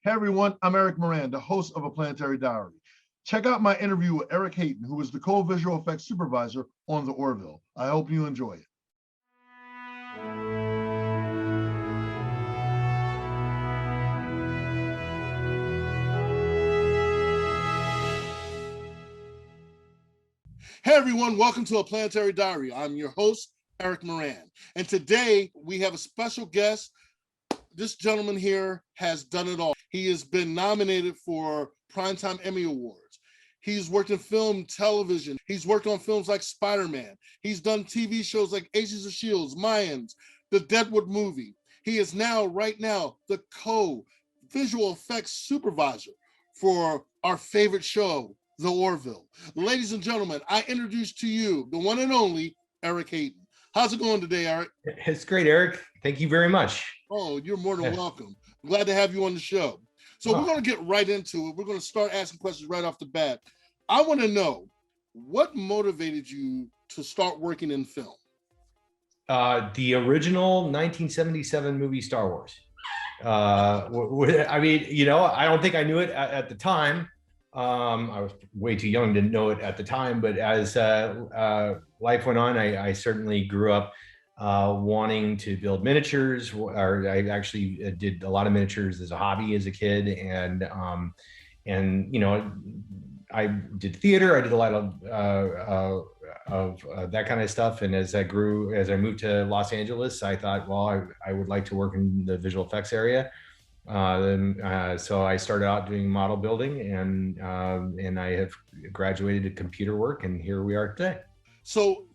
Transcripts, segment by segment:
Hey everyone, I'm Eric Moran, the host of A Planetary Diary. Check out my interview with Eric Hayden, who is the co-visual effects supervisor on the Orville. I hope you enjoy it. Hey everyone, welcome to A Planetary Diary. I'm your host, Eric Moran. And today we have a special guest. This gentleman here has done it all. He has been nominated for Primetime Emmy Awards. He's worked in film, television. He's worked on films like Spider-Man. He's done TV shows like Agents of S.H.I.E.L.D., Mayans, the Deadwood movie. He is right now, the co-visual effects supervisor for our favorite show, The Orville. Ladies and gentlemen, I introduce to you the one and only Eric Hayden. How's it going today, Eric? It's great, Eric. Thank you very much. Oh, you're more than welcome. I'm glad to have you on the show. So we're going to get right into it. We're going to start asking questions right off the bat. I want to know, what motivated you to start working in film? The original 1977 movie Star Wars. I mean, you know, I don't think I knew it at the time. I was way too young to know it at the time, but as life went on, I certainly grew up wanting to build miniatures, or I actually did a lot of miniatures as a hobby as a kid, and you know, I did theater. I did a lot of that kind of stuff. And as I moved to Los Angeles, I thought, well, I would like to work in the visual effects area. So I started out doing model building, and I have graduated to computer work, and here we are today. So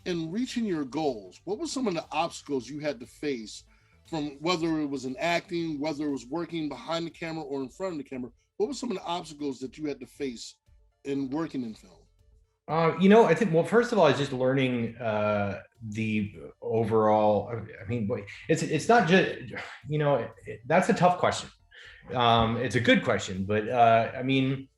in reaching your goals, what were some of the obstacles you had to face, from whether it was in acting, whether it was working behind the camera or in front of the camera? What were some of the obstacles that you had to face in working in film? You know, I think, well, first of all, it's just learning the overall, I mean, it's not just, you know, that's a tough question. It's a good question, but I mean,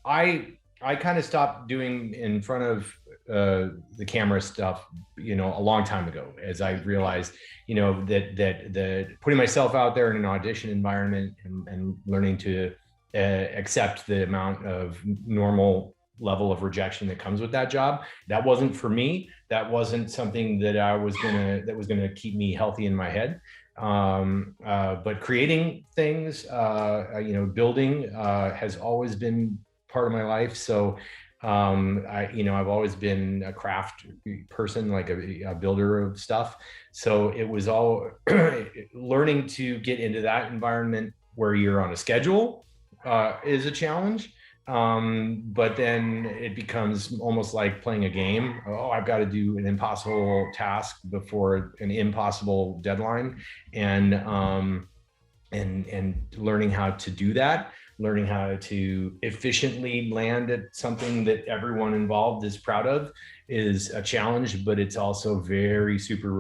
I kind of stopped doing in front of the camera stuff, you know, a long time ago, as I realized, you know, that putting myself out there in an audition environment and learning to accept the amount of normal level of rejection that comes with that job, that wasn't for me. That wasn't something that was gonna keep me healthy in my head. But creating things, you know, building has always been part of my life. So I've always been a craft person, like a builder of stuff. So it was all learning to get into that environment where you're on a schedule is a challenge. But then it becomes almost like playing a game. Oh, I've got to do an impossible task before an impossible deadline, and learning how to do that, learning how to efficiently land at something that everyone involved is proud of is a challenge, but it's also very super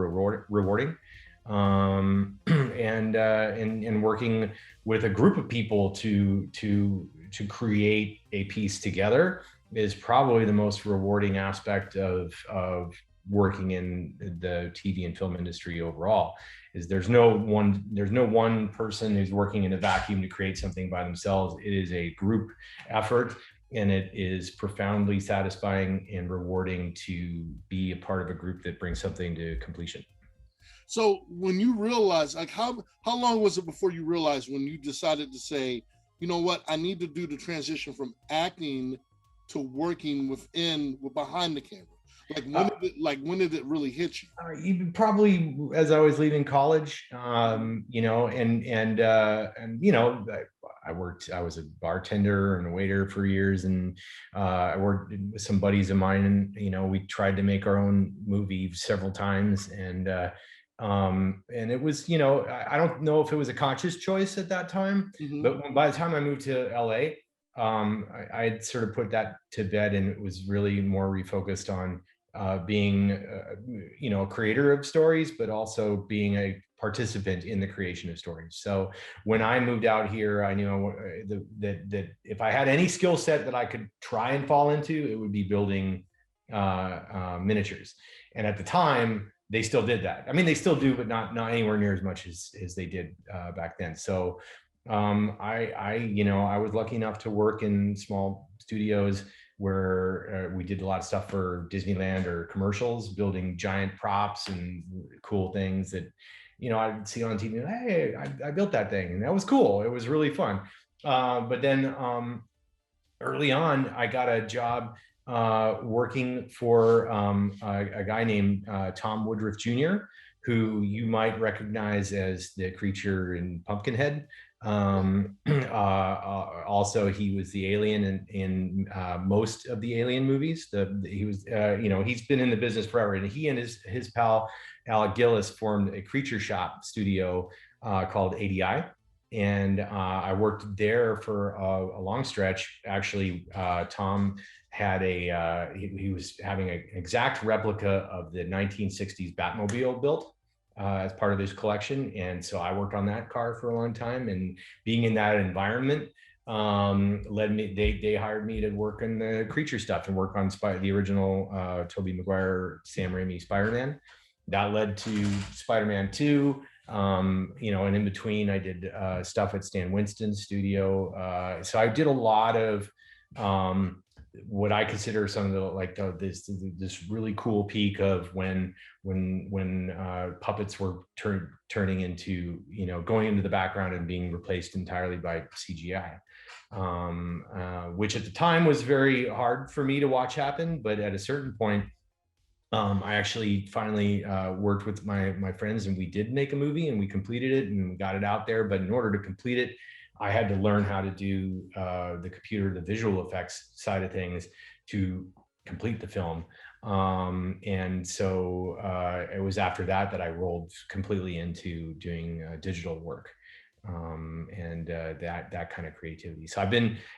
rewarding. And working with a group of people to create a piece together is probably the most rewarding aspect of working in the TV and film industry overall. Is there's no one person who's working in a vacuum to create something by themselves. It is a group effort, and it is profoundly satisfying and rewarding to be a part of a group that brings something to completion. So when you realized, like, how long was it before you realized, when you decided to say, you know what, I need to do the transition from acting to working behind the camera? Like when did it really hit you? Even probably as I was leaving college, you know, and you know, I was a bartender and a waiter for years, and I worked with some buddies of mine, and you know, we tried to make our own movie several times, and it was, you know, I don't know if it was a conscious choice at that time, but by the time I moved to LA, I had sort of put that to bed, and it was really more refocused on being, you know, a creator of stories, but also being a participant in the creation of stories. So when I moved out here, I knew that if I had any skill set that I could try and fall into, it would be building miniatures. And at the time, they still did that. I mean, they still do, but not anywhere near as much as they did back then. So I was lucky enough to work in small studios where we did a lot of stuff for Disneyland or commercials, building giant props and cool things that, I'd see on TV. Hey, I built that thing, and that was cool. It was really fun. But then early on, I got a job working for a guy named Tom Woodruff Jr., who you might recognize as the creature in Pumpkinhead. Also, he was the alien in most of the Alien movies. He was, he's been in the business forever, and he and his pal Alec Gillis formed a creature shop studio called ADI. And I worked there for a long stretch. Actually, Tom had he was having an exact replica of the 1960s Batmobile built as part of his collection. And so I worked on that car for a long time, and being in that environment led me, they hired me to work on the creature stuff and work on the original Tobey Maguire, Sam Raimi Spider-Man. That led to Spider-Man 2. And in between I did stuff at Stan Winston's studio. So I did a lot of what I consider some of this really cool peak of when puppets were turning into, going into the background and being replaced entirely by CGI, which at the time was very hard for me to watch happen. But at a certain point, I actually finally worked with my friends, and we did make a movie, and we completed it and got it out there. But in order to complete it, I had to learn how to do the visual effects side of things to complete the film. And so it was after that I rolled completely into doing digital work. And that kind of creativity. So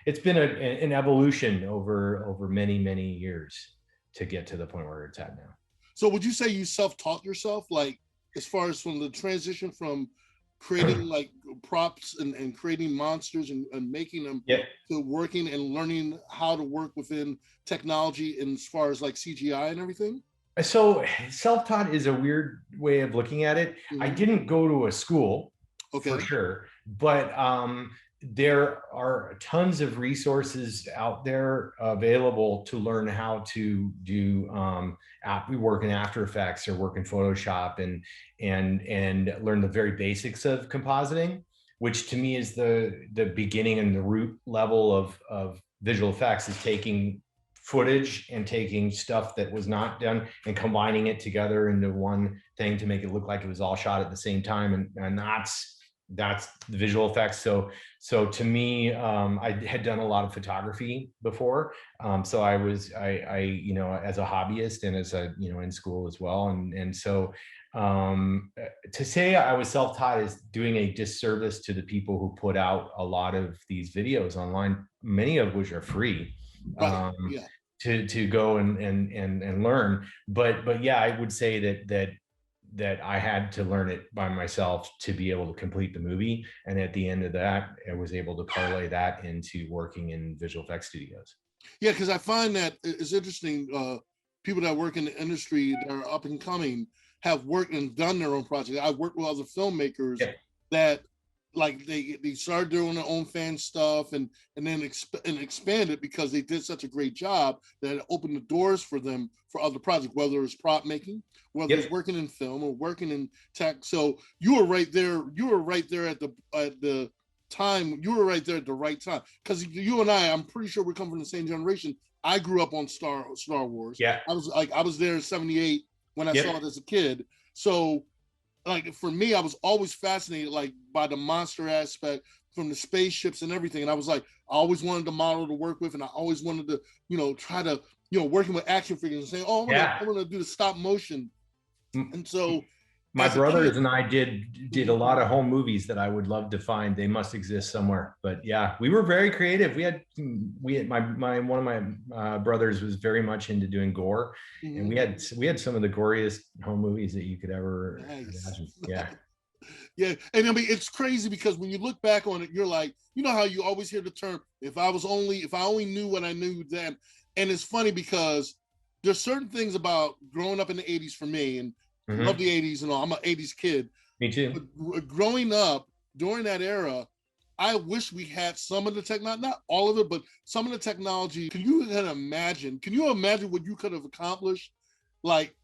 it's been an evolution over many, many years to get to the point where it's at now. So would you say you self-taught yourself, like as far as from the transition from creating like props and creating monsters and making them to working and learning how to work within technology and as far as like CGI and everything? So self-taught is a weird way of looking at it. I didn't go to a school, for sure, but there are tons of resources out there available to learn how to do we work in After Effects or work in Photoshop and learn the very basics of compositing, which to me is the beginning and the root level of visual effects, is taking footage and taking stuff that was not done and combining it together into one thing to make it look like it was all shot at the same time. And that's the visual effects. So to me, I had done a lot of photography before. So I as a hobbyist and as in school as well. And so to say I was self-taught is doing a disservice to the people who put out a lot of these videos online, many of which are free. To go and learn. But yeah, I would say that I had to learn it by myself to be able to complete the movie. And at the end of that, I was able to parlay that into working in visual effects studios. Yeah, because I find that it's interesting. People that work in the industry that are up and coming have worked and done their own projects. I've worked with other filmmakers that like they started doing their own fan stuff and then expanded because they did such a great job that it opened the doors for them for other projects, whether it's prop making, whether it's working in film or working in tech. So you were right there. You were right there at the time. You were right there at the right time, because you and I'm pretty sure we come from the same generation. I grew up on Star Wars. Yeah, I was there in '78 when I saw it as a kid. So like for me, I was always fascinated like by the monster aspect from the spaceships and everything. And I was like, I always wanted the model to work with, and I always wanted to, try to, working with action figures and saying, oh, I'm gonna do the stop motion. And so my brothers and I did a lot of home movies that I would love to find. They must exist somewhere. But yeah, we were very creative. We had one of my brothers was very much into doing gore, and we had some of the goriest home movies that you could ever imagine. Yeah. Yeah, and I mean it's crazy because when you look back on it, you're like, how you always hear the term, if I only knew what I knew then. And it's funny because there's certain things about growing up in the 80s for me, and I love the 80s and all. I'm an 80s kid. Me too. But growing up during that era, I wish we had some of the technology, not all of it, but some of the technology. Can you imagine what you could have accomplished? Like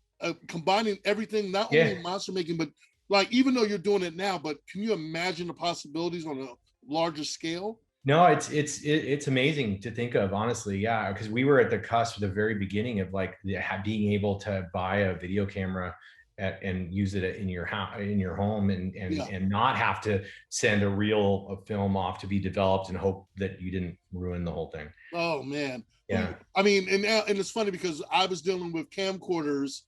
combining everything, not only in monster making, but like, even though you're doing it now, but can you imagine the possibilities on a larger scale? No, it's amazing to think of, honestly. Yeah, because we were at the cusp, the very beginning of like being able to buy a video camera and use it in your house, in your home, and not have to send a reel of film off to be developed and hope that you didn't ruin the whole thing. Oh man, yeah. I mean, and it's funny because I was dealing with camcorders,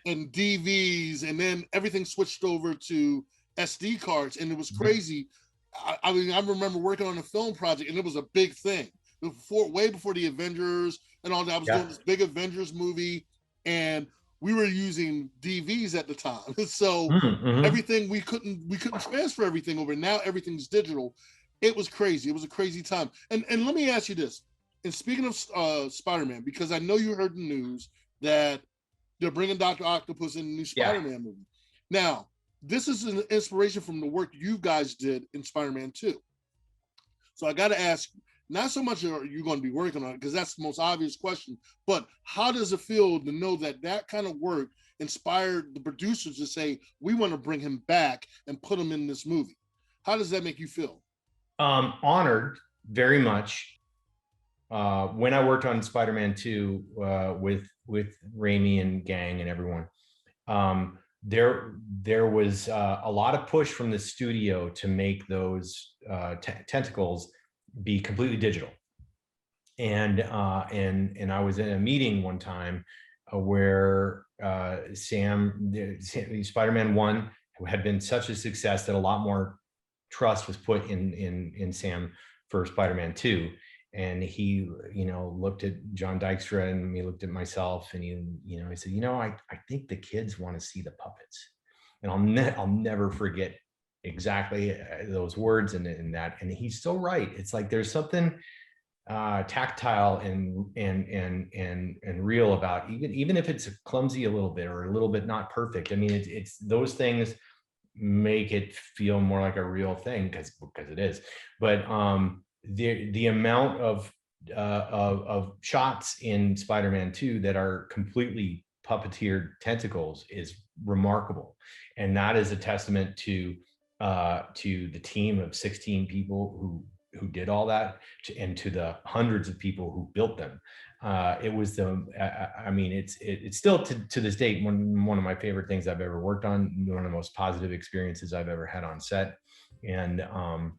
and DVs, and then everything switched over to SD cards, and it was crazy. I mean, I remember working on a film project, and it was a big thing way before the Avengers and all that. I was doing this big Avengers movie, and we were using DVs at the time. So everything we couldn't transfer everything over. Now everything's digital. It was crazy. It was a crazy time. And let me ask you this. And speaking of Spider-Man, because I know you heard the news that they're bringing Dr. Octopus in the new Spider-Man movie. Now, this is an inspiration from the work you guys did in Spider-Man 2. So I got to ask, not so much are you going to be working on it, because that's the most obvious question, but how does it feel to know that that kind of work inspired the producers to say, we want to bring him back and put him in this movie? How does that make you feel? Honored, very much. When I worked on Spider-Man 2 with Raimi and gang and everyone, there was a lot of push from the studio to make those tentacles be completely digital. And I was in a meeting one time where Spider-Man 1 had been such a success that a lot more trust was put in Sam for Spider-Man 2. And he, looked at John Dykstra and he looked at myself, and he said, I think the kids want to see the puppets. And I'll never forget exactly those words and that. And he's so right. It's like there's something tactile and real about even if it's clumsy a little bit or a little bit not perfect. I mean, it's those things make it feel more like a real thing because it is. But the amount of shots in Spider-Man 2 that are completely puppeteered tentacles is remarkable, and that is a testament to the team of 16 people who did all that, and to the hundreds of people who built them. It was it's still to this date one of my favorite things I've ever worked on, one of the most positive experiences I've ever had on set, and I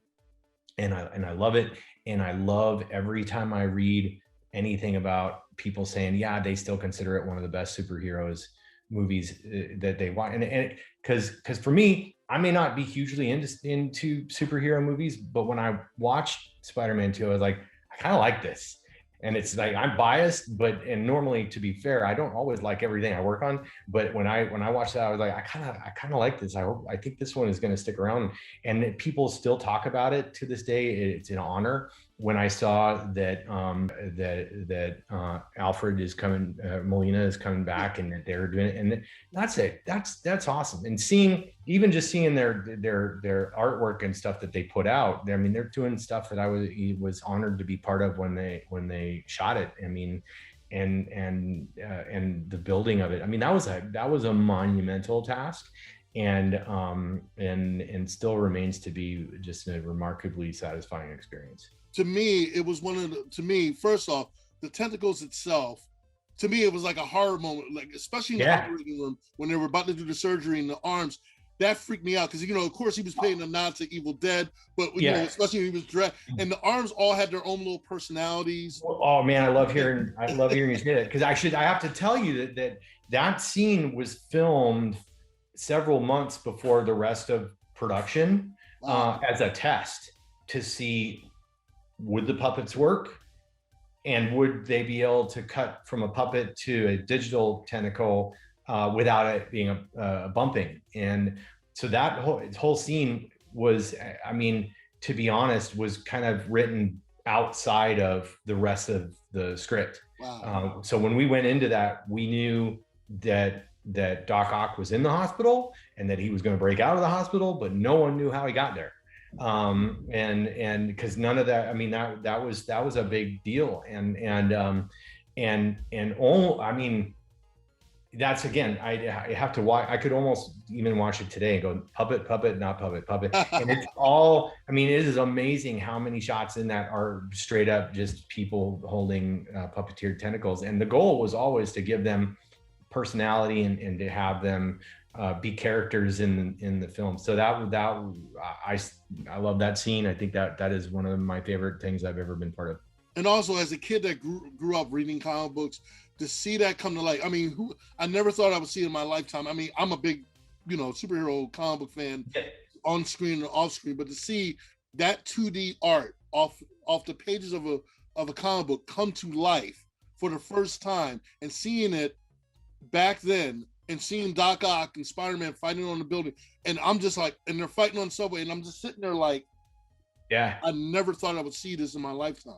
love it. And I love every time I read anything about people saying, yeah, they still consider it one of the best superheroes movies that they watch. And because for me, I may not be hugely into superhero movies, but when I watched Spider-Man 2, I was like, I kind of like this. And it's like, I'm biased, and normally, to be fair, I don't always like everything I work on. But when I watched that, I was like, I kind of like this. I think this one is going to stick around. And people still talk about it to this day. It's an honor. When I saw that Alfred is coming, Molina is coming back, and that they're doing it, and that's it. That's awesome. And seeing their artwork and stuff that they put out. I mean, they're doing stuff that I was honored to be part of when they shot it. I mean, and the building of it. I mean, that was a monumental task, and still remains to be just a remarkably satisfying experience. To me, it was first off, the tentacles itself, to me, it was like a horror moment, like especially in the operating room when they were about to do the surgery in the arms. That freaked me out because, of course, he was paying a nod to Evil Dead, but especially when he was dressed, and the arms all had their own little personalities. Oh man, I love hearing you say that, because I have to tell you that scene was filmed several months before the rest of production. Wow. As a test to see, would the puppets work, and would they be able to cut from a puppet to a digital tentacle without it being a bumping. And so that whole scene was, I mean, to be honest, was kind of written outside of the rest of the script. Wow. So when we went into that, we knew that Doc Ock was in the hospital and that he was going to break out of the hospital, but no one knew how he got there. And because none of that, I mean, that was a big deal. And all, I mean, that's, again, I have to watch. I could almost even watch it today and go puppet, not puppet. And it's all, I mean, it is amazing how many shots in that are straight up just people holding puppeteered tentacles. And the goal was always to give them personality and to have them be characters in the film. So I love that scene. I think that is one of my favorite things I've ever been part of. And also, as a kid that grew up reading comic books, to see that come to light. I mean, I never thought I would see it in my lifetime. I mean, I'm a big, superhero comic book fan, on screen and off screen, but to see that 2D art off the pages of a comic book come to life for the first time, and seeing it back then, and seeing Doc Ock and Spider-Man fighting on the building, and I'm just like, and they're fighting on subway, and I'm just sitting there like, yeah, I never thought I would see this in my lifetime.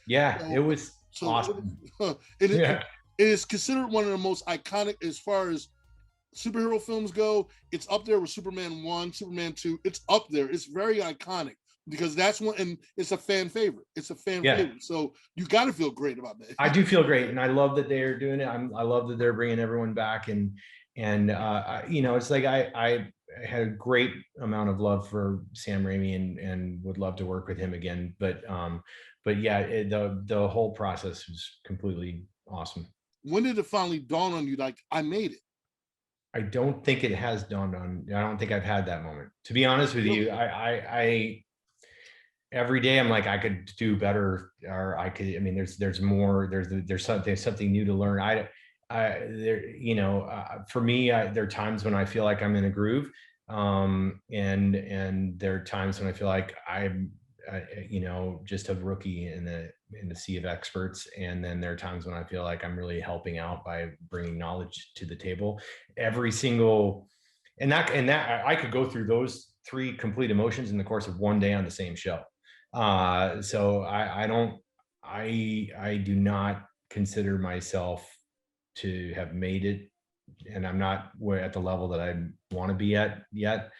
Yeah, so, it was awesome. It is considered one of the most iconic as far as superhero films go. It's up there with Superman 1, Superman 2. It's up there. It's very iconic because that's one, and it's a fan favorite. It's a fan favorite. So you got to feel great about that. I do feel great, and I love that they're doing it. I love that they're bringing everyone back, and it's like I had a great amount of love for Sam Raimi and would love to work with him again. But yeah, the whole process was completely awesome. When did it finally dawn on you, like, I made it? I don't think it has dawned on. I don't think I've had that moment. To be honest with you, I every day I'm like, I could do better, or I could. I mean, there's more. There's something new to learn. For me, there are times when I feel like I'm in a groove, and there are times when I feel like I'm just a rookie in the sea of experts. And then there are times when I feel like I'm really helping out by bringing knowledge to the table. Every single, and that I could go through those three complete emotions in the course of one day on the same show. So I do not consider myself to have made it, and I'm not at the level that I want to be at yet.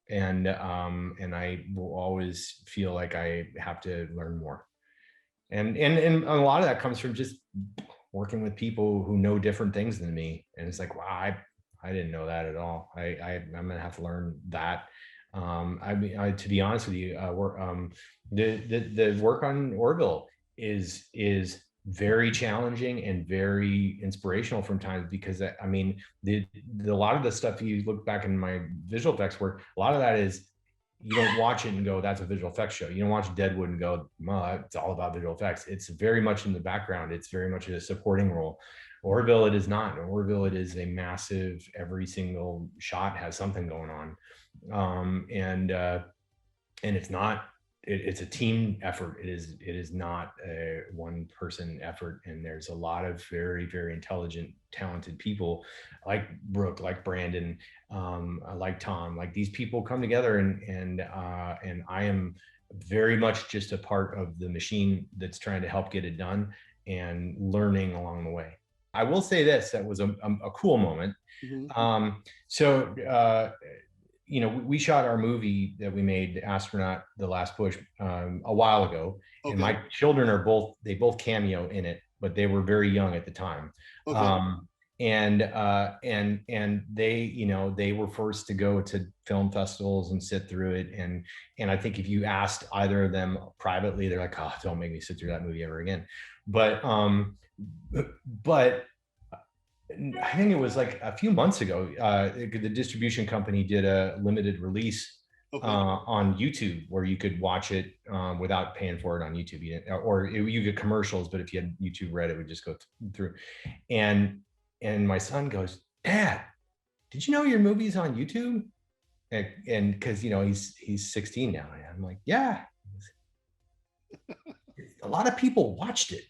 And I will always feel like I have to learn more. And a lot of that comes from just working with people who know different things than me. And it's like, wow, I didn't know that at all. I'm gonna have to learn that. To be honest with you, the work on Orville is very challenging and very inspirational from times, because I mean, a lot of the stuff, you look back in my visual effects work, a lot of that is, you don't watch it and go, that's a visual effects show. You don't watch Deadwood and go, well, it's all about visual effects. It's very much in the background. It's very much a supporting role. Orville, it is not. Orville, it is a massive, every single shot has something going on. And it's not, it's a team effort. It is not a one person effort. And there's a lot of very, very intelligent, talented people like Brooke, like Brandon, like Tom, like these people come together, and I am very much just a part of the machine that's trying to help get it done and learning along the way. I will say this, that was a cool moment. Mm-hmm. We shot our movie that we made, Astronaut, The Last Push, a while ago. Okay. And my children they both cameo in it, but they were very young at the time. Okay. And they were forced to go to film festivals and sit through it. And I think if you asked either of them privately, they're like, oh, don't make me sit through that movie ever again. But I think it was like a few months ago, the distribution company did a limited release on YouTube, where you could watch it without paying for it on YouTube. You get commercials, but if you had YouTube Red, it would just go through. And my son goes, Dad, did you know your movie's on YouTube? And because he's 16 now. And I'm like, yeah. A lot of people watched it.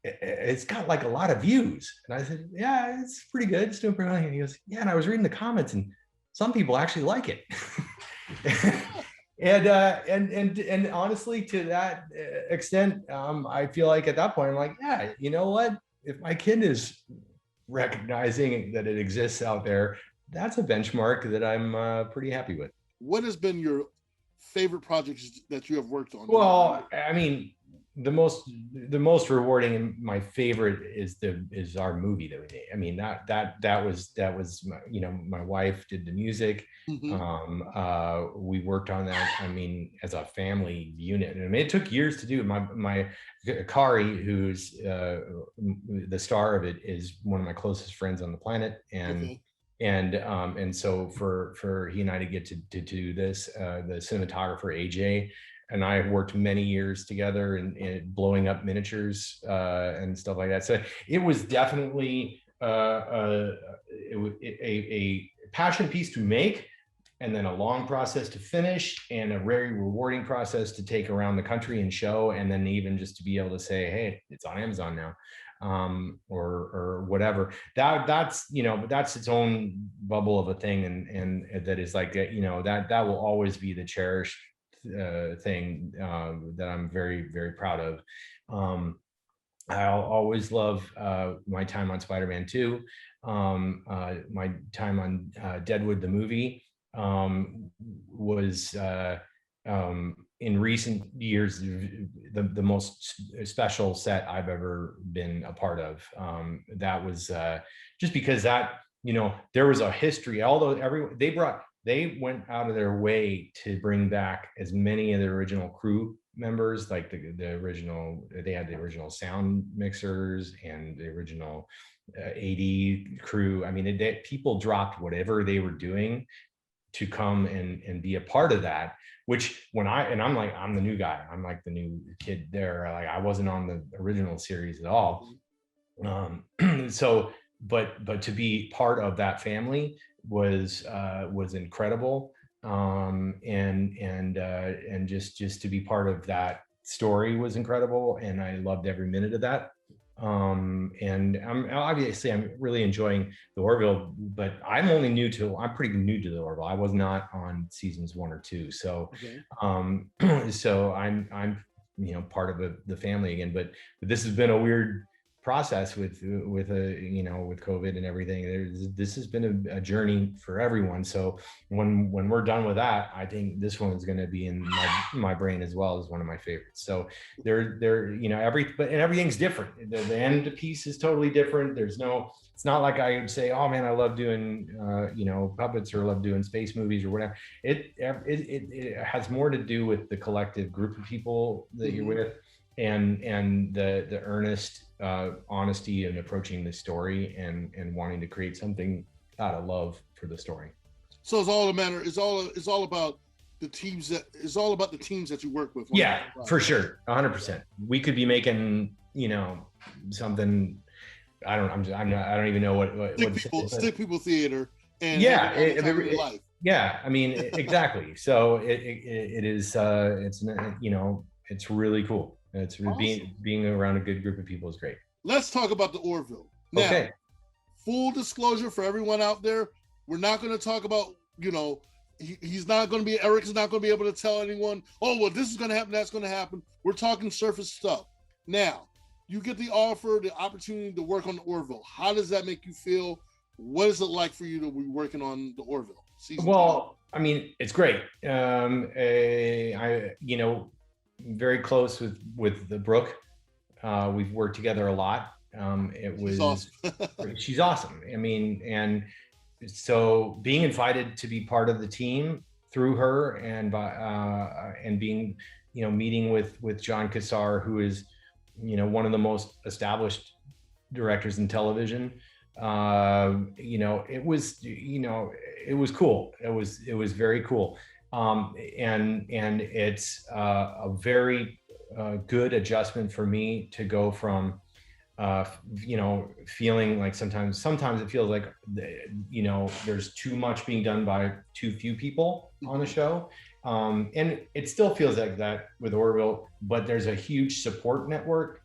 It's got like a lot of views. And I said, yeah, it's pretty good. It's doing pretty well. And he goes, yeah. And I was reading the comments, and some people actually like it. and honestly, to that extent, I feel like at that point, I'm like, yeah, you know what? If my kid is recognizing that it exists out there, that's a benchmark that I'm pretty happy with. What has been your favorite projects that you have worked on? Well, I mean, the most rewarding and my favorite is our movie that we made. I mean, that was my, my wife did the music. We worked on that, I mean, as a family unit. I mean, it took years to do. My Kari, who's the star of it, is one of my closest friends on the planet, and and so for he and I to get to do this, the cinematographer AJ and I worked many years together in blowing up miniatures and stuff like that. So it was definitely a passion piece to make, and then a long process to finish, and a very rewarding process to take around the country and show, and then even just to be able to say, hey, it's on Amazon now, or whatever. That's that's its own bubble of a thing, and that is like that will always be the cherished thing that I'm very, very proud of. I'll always love my time on Spider-Man 2, my time on Deadwood the movie was in recent years the most special set I've ever been a part of. That was just because that there was a history, although they went out of their way to bring back as many of the original crew members, like the original, they had the original sound mixers and the original AD crew. I mean, people dropped whatever they were doing to come and be a part of that, which I'm like, I'm the new guy. I'm like the new kid there. Like, I wasn't on the original series at all. But to be part of that family was incredible, and just to be part of that story was incredible, and I loved every minute of that. And I'm really enjoying the Orville, but I'm pretty new to the Orville. I was not on seasons 1 or 2, so so I'm part of the family again. But this has been a weird process with COVID and everything. This has been a journey for everyone. So when we're done with that, I think this one is going to be in my brain as well as one of my favorites. So everything's different. The end piece is totally different. It's not like I would say, oh man, I love doing puppets, or love doing space movies or whatever. It has more to do with the collective group of people that you're with, and the earnest honesty in approaching the story, and wanting to create something out of love for the story. So it's all about the teams that you work with. Yeah, for sure, 100%. We could be making something. I don't even know what stick people theater. And life. Yeah, I mean, exactly. So it is it's really cool. It's awesome. Being around a good group of people is great. Let's talk about the Orville. Now, okay. Full disclosure for everyone out there, we're not going to talk about, he's not going to be, Eric's not going to be able to tell anyone, oh, well, this is going to happen, that's going to happen. We're talking surface stuff. Now, you get the opportunity to work on the Orville. How does that make you feel? What is it like for you to be working on the Orville season? Well, I mean, it's great. Very close with the Brooke. We've worked together a lot. She's awesome. She's awesome. I mean, and so being invited to be part of the team through her, and being, meeting with John Cassar, who is, one of the most established directors in television. It was cool. It was very cool. And it's a very good adjustment for me to go from feeling like sometimes it feels like there's too much being done by too few people on the show, and it still feels like that with Orville, but there's a huge support network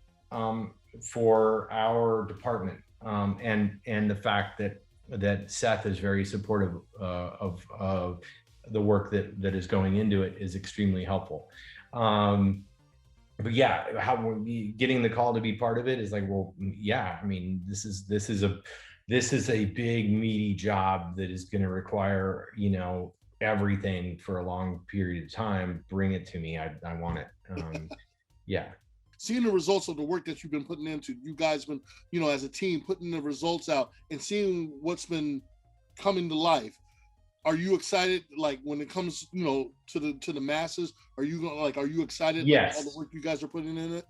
for our department, and the fact that Seth is very supportive of the work that is going into it is extremely helpful. But yeah, getting the call to be part of it is like, well, yeah, I mean, this is a big meaty job that is going to require, everything for a long period of time, bring it to me. I want it. Yeah. Seeing the results of the work that you've been putting into, you guys been, you know, as a team, putting the results out and seeing what's been coming to life. Are you excited, like when it comes, you know, to the masses? Are you like, are you excited? Yes. Like, all the work you guys are putting in it?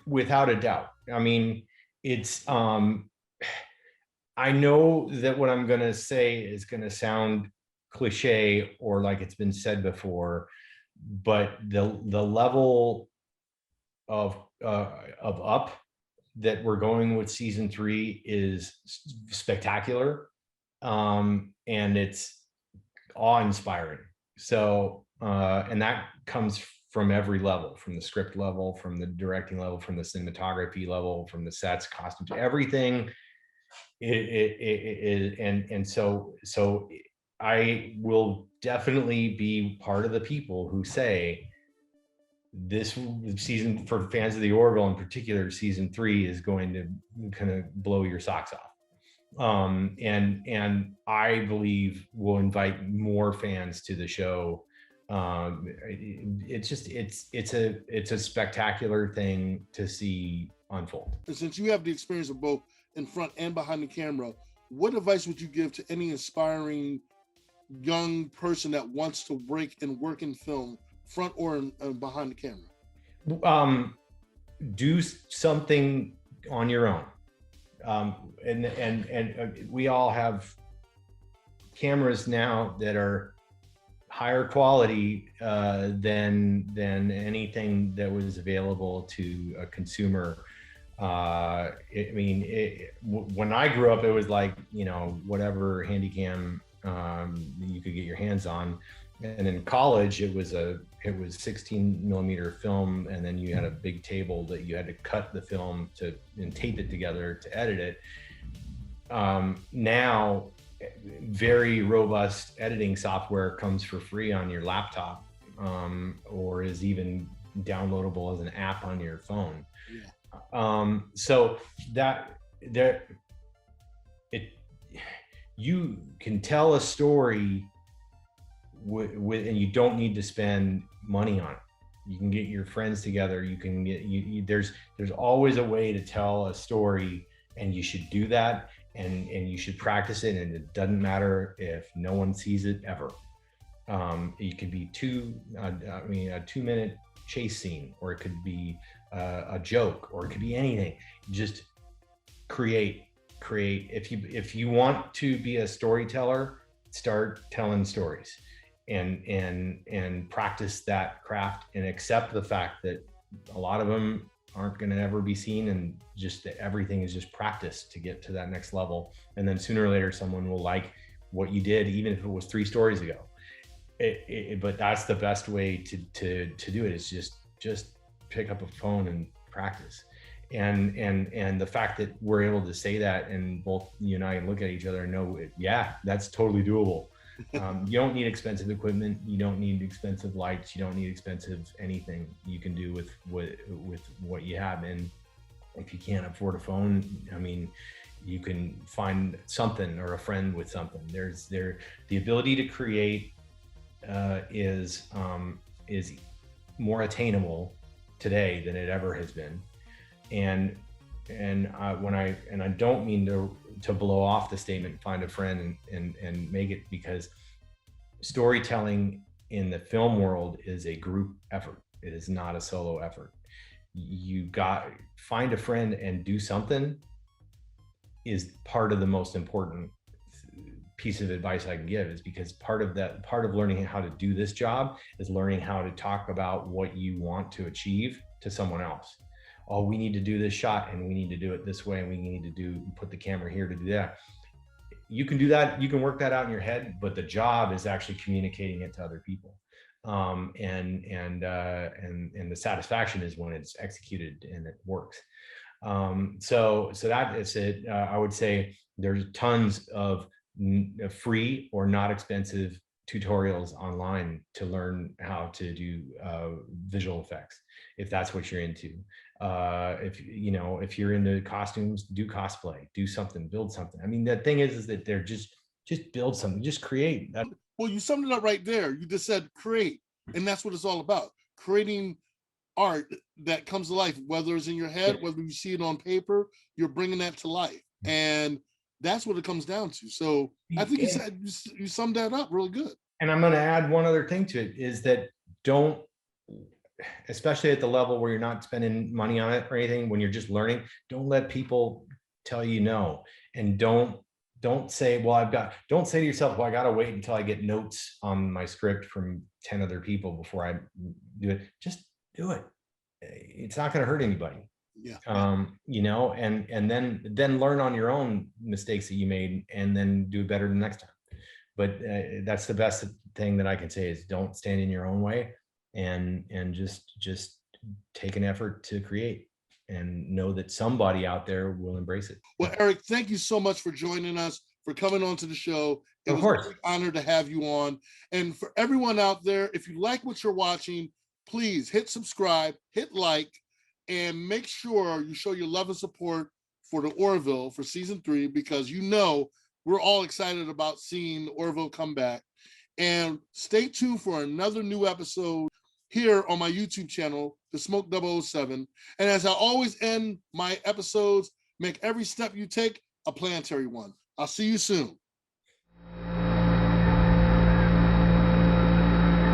Without a doubt. I mean, it's I know that what I'm going to say is going to sound cliche or like it's been said before, but the level of up that we're going with season 3 is spectacular, and it's awe-inspiring. So and that comes from every level, from the script level, from the directing level, from the cinematography level, from the sets, costumes, everything. And so I will definitely be part of the people who say this season, for fans of the Orville in particular, season 3 is going to kind of blow your socks off. And I believe we'll invite more fans to the show. It's just it's a spectacular thing to see unfold. And since you have the experience of both in front and behind the camera, what advice would you give to any inspiring young person that wants to break and work in film, front or behind the camera? Do something on your own. And we all have cameras now that are higher quality than anything that was available to a consumer. I mean, when I grew up, it was like, you know, whatever Handycam you could get your hands on. And in college, it was 16 millimeter film, and then you had a big table that you had to cut the film and tape it together to edit it. Now, very robust editing software comes for free on your laptop, or is even downloadable as an app on your phone. Yeah. So you can tell a story and you don't need to spend money on it. You can get your friends together. You can get there's always a way to tell a story, and you should do that, and you should practice it. And it doesn't matter if no one sees it ever. It could be a 2-minute chase scene, or it could be a joke, or it could be anything. Just create. If you want to be a storyteller, start telling stories. And practice that craft, and accept the fact that a lot of them aren't going to ever be seen, and just that everything is just practice to get to that next level. And then sooner or later, someone will like what you did, even if it was 3 stories ago. But that's the best way to do it, is just pick up a phone and practice. And the fact that we're able to say that, and both you and I look at each other and know, yeah, that's totally doable. You don't need expensive equipment. You don't need expensive lights. You don't need expensive anything. You can do with what you have. And if you can't afford a phone, I mean, you can find something, or a friend with something. The ability to create is more attainable today than it ever has been. And I don't mean to blow off the statement, find a friend and make it, because storytelling in the film world is a group effort. It is not a solo effort. You find a friend and do something is part of the most important piece of advice I can give, is because part of learning how to do this job is learning how to talk about what you want to achieve to someone else. Oh, we need to do this shot, and we need to do it this way, and we need to put the camera here to do that. You can do that. You can work that out in your head, but the job is actually communicating it to other people. And the satisfaction is when it's executed and it works. So that is it. I would say there's tons of free or not expensive tutorials online to learn how to do visual effects, if that's what you're into. If you're into costumes, do cosplay, do something, build something. I mean, the thing is that they're just just build something, just create. Well, you summed it up right there. You just said create, and that's what it's all about. Creating art that comes to life, whether it's in your head, whether you see it on paper, you're bringing that to life. And that's what it comes down to. So I think you summed that up really good. And I'm going to add one other thing to it, is that don't, especially at the level where you're not spending money on it or anything, when you're just learning, don't let people tell you no. And don't say, well, don't say to yourself, well, I got to wait until I get notes on my script from 10 other people before I do it. Just do it. It's not going to hurt anybody. Yeah. You know, and then learn on your own mistakes that you made, and then do better the next time. But that's the best thing that I can say, is don't stand in your own way, and just take an effort to create, and know that somebody out there will embrace it. Well, Eric, thank you so much for joining us, for coming on to the show. It was an honor to have you on. And for everyone out there, if you like what you're watching, please hit subscribe, hit like, and make sure you show your love and support for the Orville for season 3, because you know we're all excited about seeing Orville come back. And stay tuned for another new episode here on my YouTube channel, The Smoke 007. And as I always end my episodes, make every step you take a planetary one. I'll see you soon.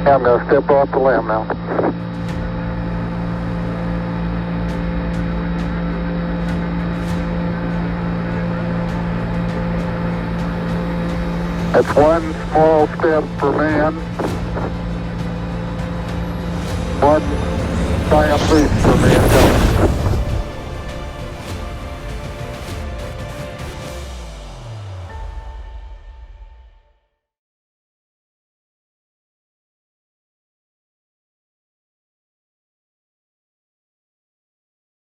I'm going to step off the limb now. That's one small step for man, one giant leap for mankind.